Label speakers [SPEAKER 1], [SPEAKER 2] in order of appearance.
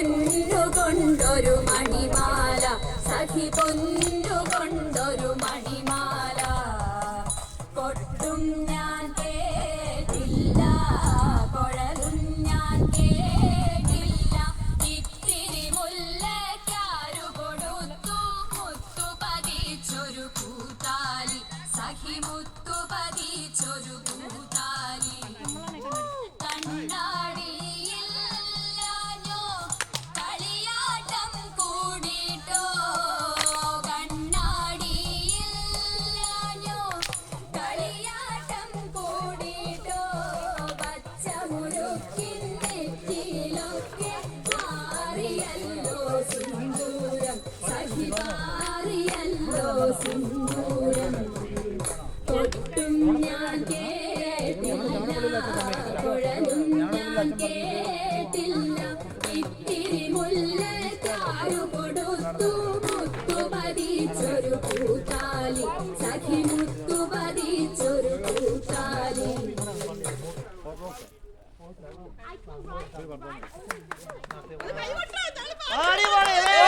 [SPEAKER 1] പൊന്നുകൊണ്ടൊരു മണിമാല സഖി പൊന്നുകൊണ്ടൊരു മണിമാല കൊട്ടും ഞാൻ കേട്ടില്ല കുഴലും ഞാൻ കേട്ടില്ല ഇത്തിരി മുല്ലക്കാരു കൊടുത്തു മുത്തു പതിച്ചൊരു കൂത്താലി സഖി മുത്തു പതിച്ചൊരു കൂത്താലി കണ്ണാടി സിന്ദൂരം തൊട്ടും ഞാൻ കേട്ടില്ല കുഴലും ഞാൻ കേട്ടില്ല ഇത്തിരി മുല്ലക്കാരു കൊടുത്തു മുത്തു പതിച്ചൊരു കൂത്താലി സഖി മുത്തു പതിച്ചൊരു കൂത്താലി
[SPEAKER 2] അടിപൊളി